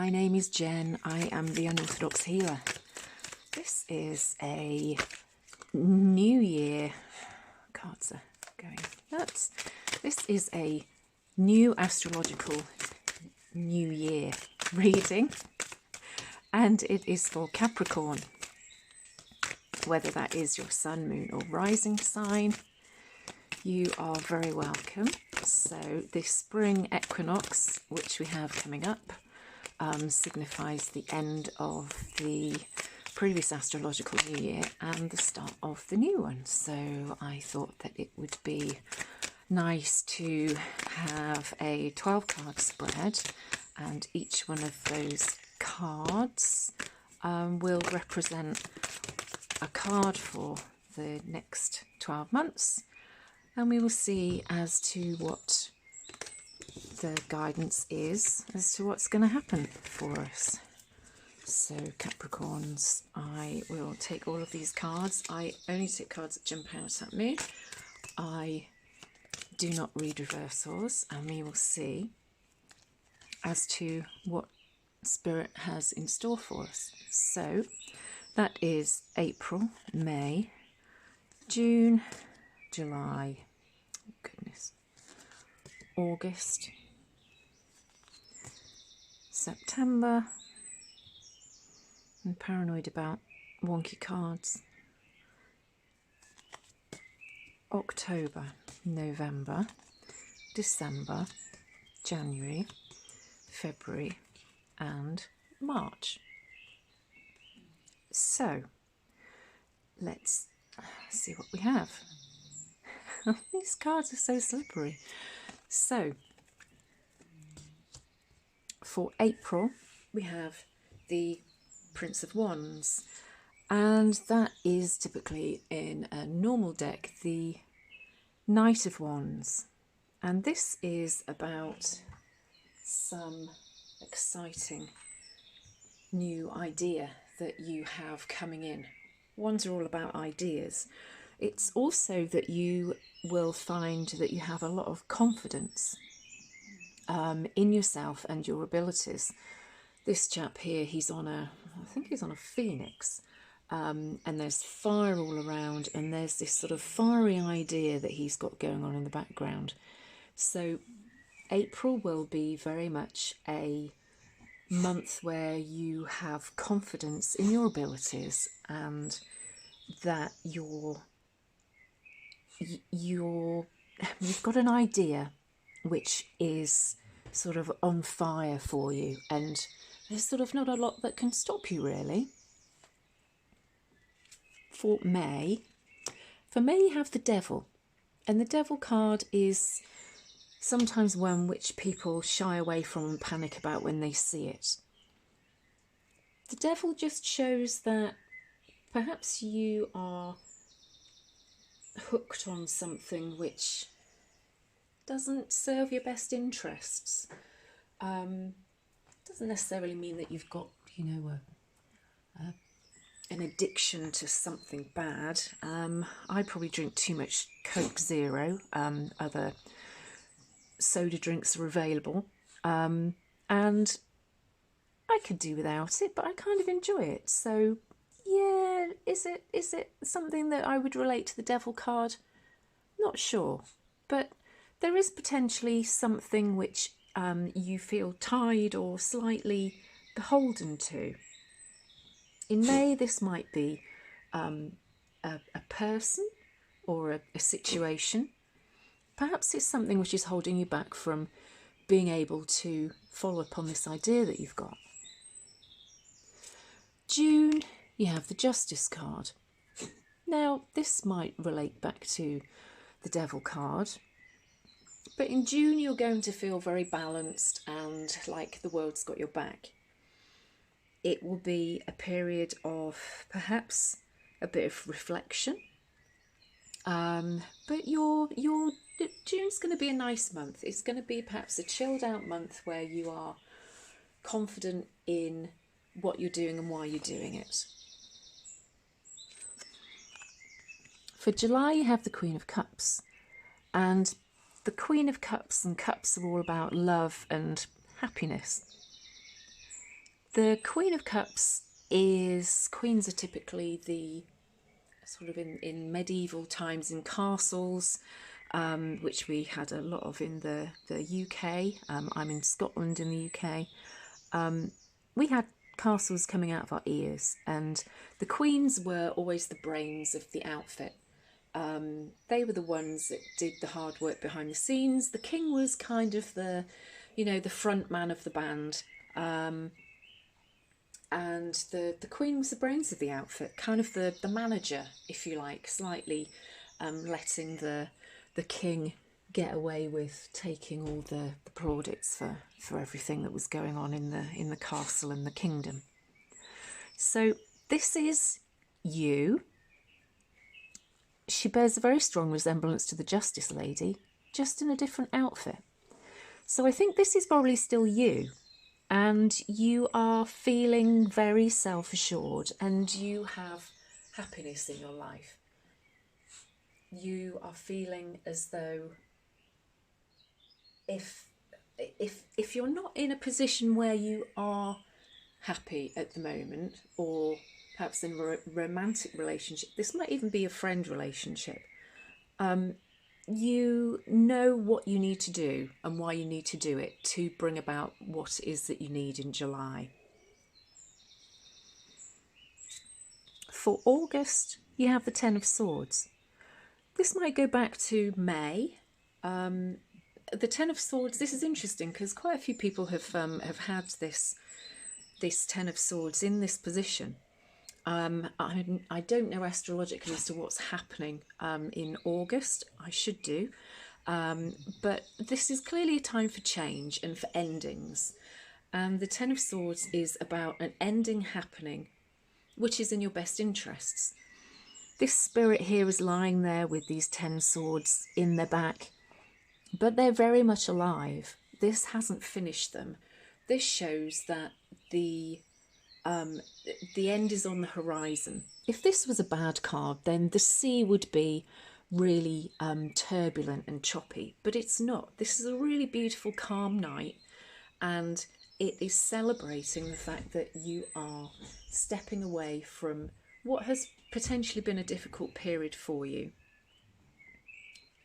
my name is Jen. I am the Unorthodox Healer. This is a New Year, cards are going nuts. This is a new astrological New Year reading, and it is for Capricorn, whether that is your sun, moon or rising sign. You are very welcome. So this spring equinox, which we have coming up, signifies the end of the previous astrological new year and the start of the new one. So I thought that it would be nice to have a 12 card spread, and each one of those cards will represent a card for the next 12 months, and we will see as to what the guidance is as to what's going to happen for us. So Capricorns, I will take all of these cards. I only take cards that jump out at me. I do not read reversals, and we will see as to what Spirit has in store for us. So that is April, May, June, July, goodness, August, September. I'm paranoid about wonky cards. October, November, December, January, February and March. So let's see what we have. These cards are so slippery. So for April we have the Prince of Wands, and that is typically in a normal deck the Knight of Wands, and this is about some exciting new idea that you have coming in. Wands are all about ideas. It's also that you will find that you have a lot of confidence in yourself and your abilities. This chap here, he's on a, I think he's on a phoenix, and there's fire all around, and there's this sort of fiery idea that he's got going on in the background. So April will be very much a month where you have confidence in your abilities, and that you've got an idea which is sort of on fire for you, and there's sort of not a lot that can stop you really. For May you have the Devil, and the Devil card is sometimes one which people shy away from and panic about when they see it. The Devil just shows that perhaps you are hooked on something which doesn't serve your best interests. Doesn't necessarily mean that you've got, you know, an addiction to something bad. I probably drink too much Coke Zero. Other soda drinks are available, and I could do without it, but I kind of enjoy it. So yeah, is it something that I would relate to the Devil card? Not sure, but there is potentially something which you feel tied or slightly beholden to. In May, this might be a person or a situation. Perhaps it's something which is holding you back from being able to follow up on this idea that you've got. June, you have the Justice card. Now, this might relate back to the Devil card, but in June you're going to feel very balanced and like the world's got your back. It will be a period of perhaps a bit of reflection, but June's going to be a nice month. It's going to be perhaps a chilled out month where you are confident in what you're doing and why you're doing it. For July, you have the Queen of Cups, and the Queen of Cups and Cups are all about love and happiness. The Queen of Cups queens are typically the sort of in medieval times in castles, which we had a lot of in the UK. I'm in Scotland in the UK. We had castles coming out of our ears, and the queens were always the brains of the outfit. They were the ones that did the hard work behind the scenes. The king was kind of the, the front man of the band. And the queen was the brains of the outfit, kind of the manager, if you like, slightly letting the king get away with taking all the plaudits for everything that was going on in the castle and the kingdom. So this is you. She bears a very strong resemblance to the Justice Lady, just in a different outfit. So I think this is probably still you. And you are feeling very self-assured, and you have happiness in your life. You are feeling as though if you're not in a position where you are happy at the moment, or perhaps in a romantic relationship, this might even be a friend relationship, you know what you need to do and why you need to do it to bring about what it is that you need in July. For August, you have the Ten of Swords. This might go back to May. The Ten of Swords, this is interesting because quite a few people have had this Ten of Swords in this position. I don't know astrologically as to what's happening in August. I should do. But this is clearly a time for change and for endings. And the Ten of Swords is about an ending happening, which is in your best interests. This spirit here is lying there with these 10 swords in their back, but they're very much alive. This hasn't finished them. This shows that the end is on the horizon. If this was a bad card, then the sea would be really turbulent and choppy, but it's not. This is a really beautiful, calm night, and it is celebrating the fact that you are stepping away from what has potentially been a difficult period for you.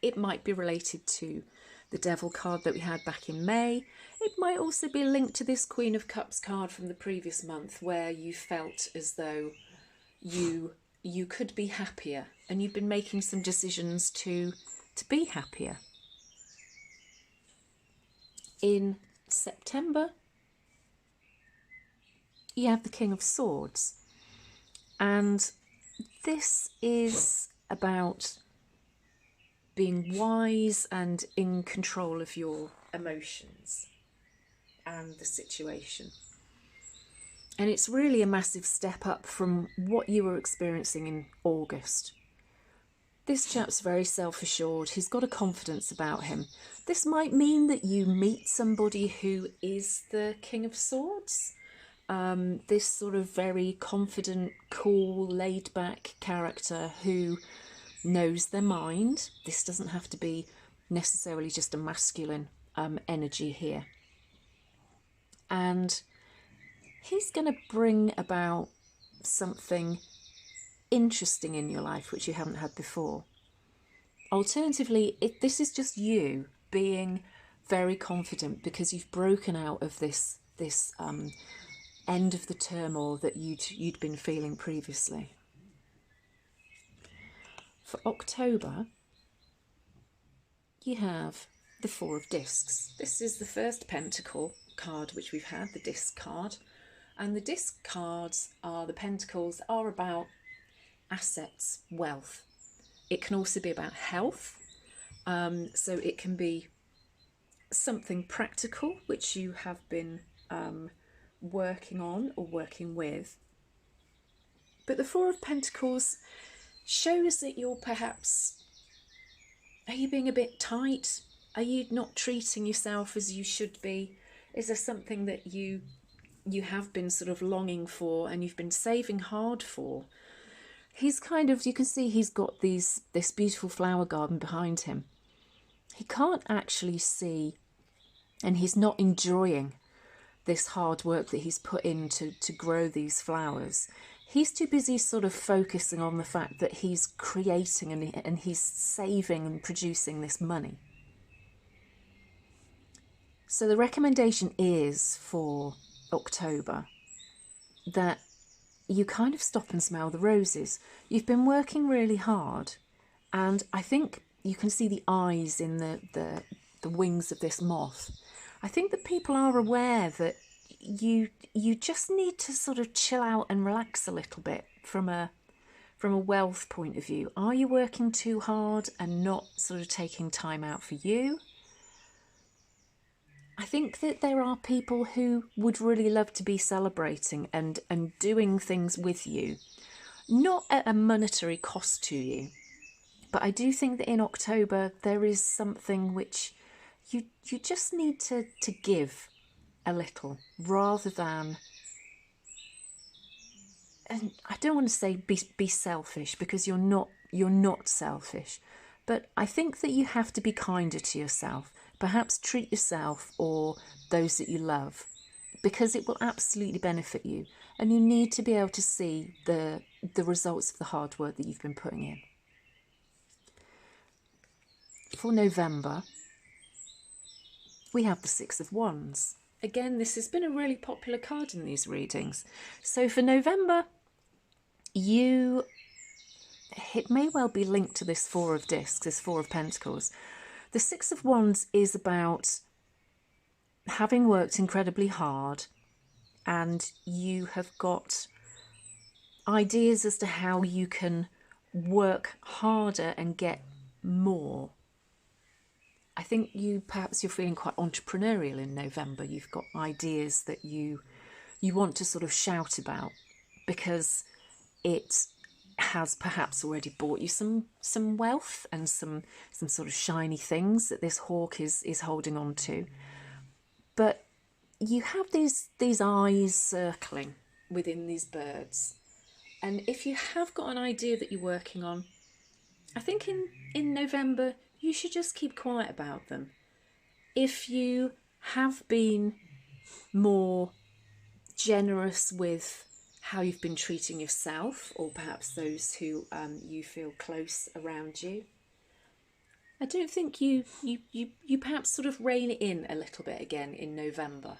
It might be related to the Devil card that we had back in May. It might also be linked to this Queen of Cups card from the previous month, where you felt as though you could be happier, and you've been making some decisions to be happier. In September, you have the King of Swords, and this is about being wise and in control of your emotions and the situation. And it's really a massive step up from what you were experiencing in August. This chap's very self-assured. He's got a confidence about him. This might mean that you meet somebody who is the King of Swords. This sort of very confident, cool, laid-back character who knows their mind. This doesn't have to be necessarily just a masculine energy here. And he's going to bring about something interesting in your life which you haven't had before. Alternatively, this is just you being very confident because you've broken out of this end of the turmoil that you'd been feeling previously. For October, you have the Four of Discs. This is the first pentacle card which we've had, the disc card. And the disc cards the pentacles are about assets, wealth. It can also be about health. So it can be something practical which you have been working on or working with. But the Four of Pentacles shows that you're perhaps, are you being a bit tight? Are you not treating yourself as you should be? Is there something that you have been sort of longing for and you've been saving hard for? He's kind of, you can see he's got this beautiful flower garden behind him. He can't actually see, and he's not enjoying this hard work that he's put in to grow these flowers. He's too busy sort of focusing on the fact that he's creating and he's saving and producing this money. So the recommendation is for October that you kind of stop and smell the roses. You've been working really hard, and I think you can see the eyes in the wings of this moth. I think that people are aware that you just need to sort of chill out and relax a little bit from a wealth point of view. Are you working too hard and not sort of taking time out for you? I think that there are people who would really love to be celebrating and doing things with you, not at a monetary cost to you. But I do think that in October there is something which you just need to give a little, rather than, and I don't want to say be selfish, because you're not selfish, but I think that you have to be kinder to yourself. Perhaps treat yourself or those that you love, because it will absolutely benefit you, and you need to be able to see the results of the hard work that you've been putting in. For November, we have the Six of Wands. Again, this has been a really popular card in these readings. So for November, it may well be linked to this Four of Discs, this Four of Pentacles. The Six of Wands is about having worked incredibly hard, and you have got ideas as to how you can work harder and get more. I think perhaps you're feeling quite entrepreneurial in November. You've got ideas that you want to sort of shout about, because it has perhaps already brought you some wealth and some sort of shiny things that this hawk is holding on to. But you have these eyes circling within these birds, and if you have got an idea that you're working on, I think in November you should just keep quiet about them. If you have been more generous with how you've been treating yourself, or perhaps those who you feel close around you, I don't think you perhaps sort of rein it in a little bit again in November,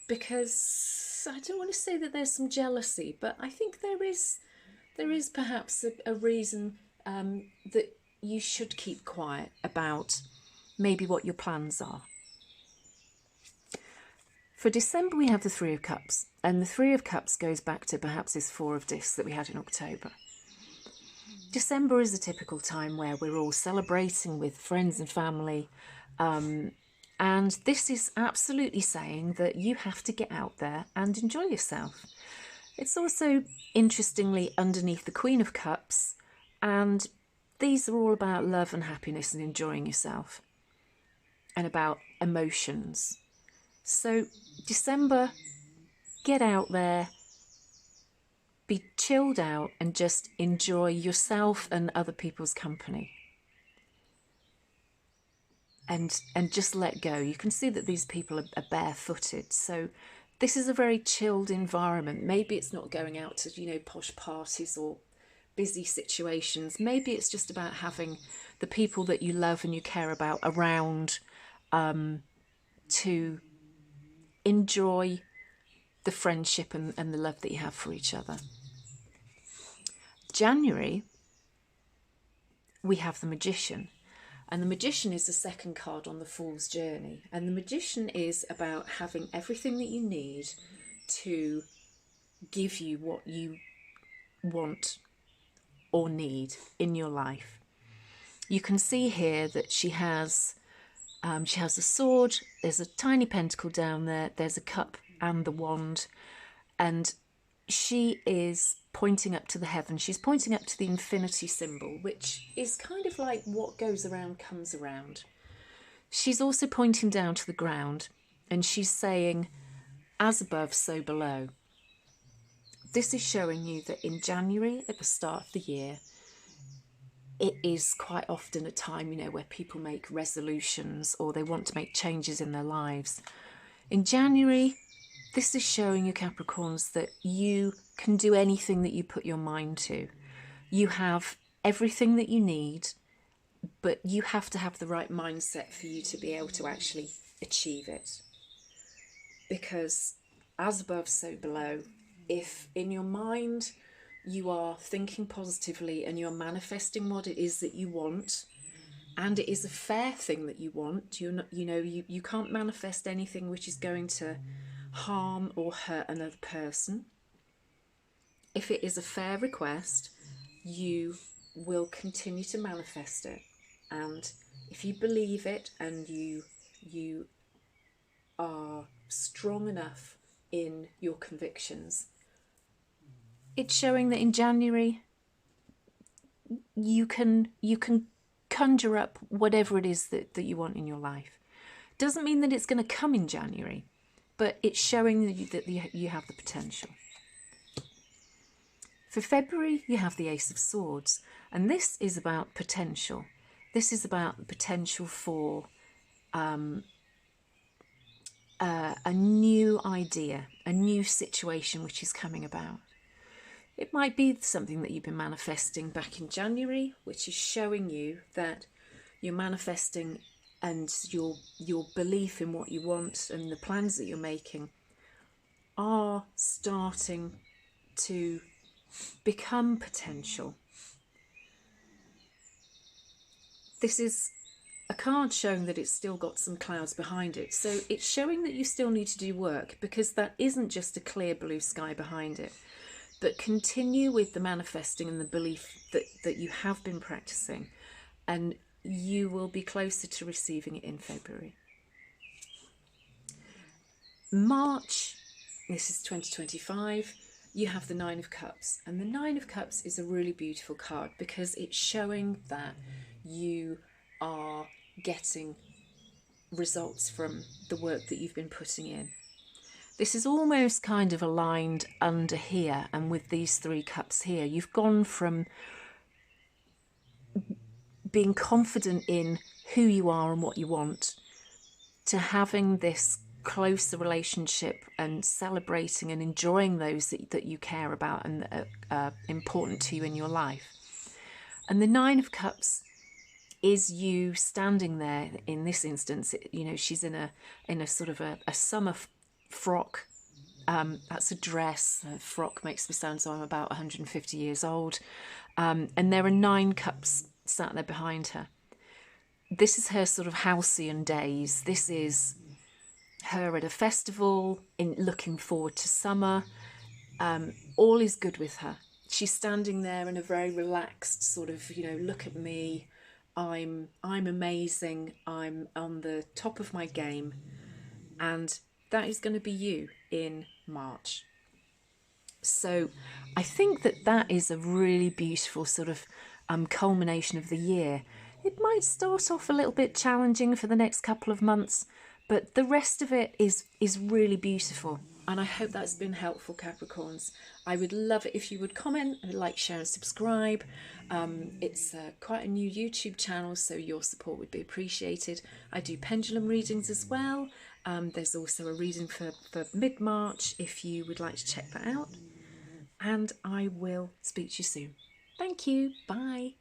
because I don't want to say that there's some jealousy, but I think there is perhaps a reason that you should keep quiet about maybe what your plans are. For December, we have the Three of Cups, and the Three of Cups goes back to perhaps this Four of Discs that we had in October. December is a typical time where we're all celebrating with friends and family, and this is absolutely saying that you have to get out there and enjoy yourself. It's also, interestingly, underneath the Queen of Cups, and these are all about love and happiness and enjoying yourself, and about emotions. So December, get out there, be chilled out, and just enjoy yourself and other people's company. And just let go. You can see that these people are barefooted, so this is a very chilled environment. Maybe it's not going out to, posh parties or busy situations. Maybe it's just about having the people that you love and you care about around, to enjoy the friendship and the love that you have for each other. January, we have the Magician. And the Magician is the second card on the Fool's Journey. And the Magician is about having everything that you need to give you what you want or need in your life. You can see here that she has a sword, there's a tiny pentacle down there, there's a cup and the wand, and she is pointing up to the heavens. She's pointing up to the infinity symbol, which is kind of like what goes around comes around. She's also pointing down to the ground, and she's saying, as above, so below. This is showing you that in January, at the start of the year, it is quite often a time, where people make resolutions or they want to make changes in their lives. In January, this is showing you, Capricorns, that you can do anything that you put your mind to. You have everything that you need, but you have to have the right mindset for you to be able to actually achieve it. Because as above, so below, if in your mind you are thinking positively and you're manifesting what it is that you want, and it is a fair thing that you want, you can't manifest anything which is going to harm or hurt another person. If it is a fair request, you will continue to manifest it. And if you believe it and you are strong enough in your convictions, it's showing that in January you can conjure up whatever it is that you want in your life. Doesn't mean that it's going to come in January, but it's showing that you have the potential. For February, you have the Ace of Swords, and this is about potential. This is about the potential for a new idea, a new situation which is coming about. It might be something that you've been manifesting back in January, which is showing you that you're manifesting, and your belief in what you want and the plans that you're making are starting to become potential. This is a card showing that it's still got some clouds behind it. So it's showing that you still need to do work, because that isn't just a clear blue sky behind it. But continue with the manifesting and the belief that you have been practicing, and you will be closer to receiving it in February. March, this is 2025, you have the Nine of Cups. And the Nine of Cups is a really beautiful card because it's showing that you are getting results from the work that you've been putting in. This is almost kind of aligned under here, and with these three cups here, you've gone from being confident in who you are and what you want to having this closer relationship and celebrating and enjoying those that you care about and that are important to you in your life. And the Nine of Cups is you standing there. In this instance, she's in a sort of a summer frock. That's a dress. A frock makes me sound so I'm about 150 years old. And there are 9 cups sat there behind her. This is her sort of halcyon days. This is her at a festival, looking forward to summer. All is good with her. She's standing there in a very relaxed sort of, look at me. I'm amazing. I'm on the top of my game. And that is going to be you in March. So I think that is a really beautiful sort of culmination of the year. It might start off a little bit challenging for the next couple of months, but the rest of it is really beautiful. And I hope that's been helpful, Capricorns. I would love it if you would comment, like, share and subscribe. It's quite a new YouTube channel, so your support would be appreciated. I do pendulum readings as well. There's also a reading for mid-March if you would like to check that out. And I will speak to you soon. Thank you. Bye.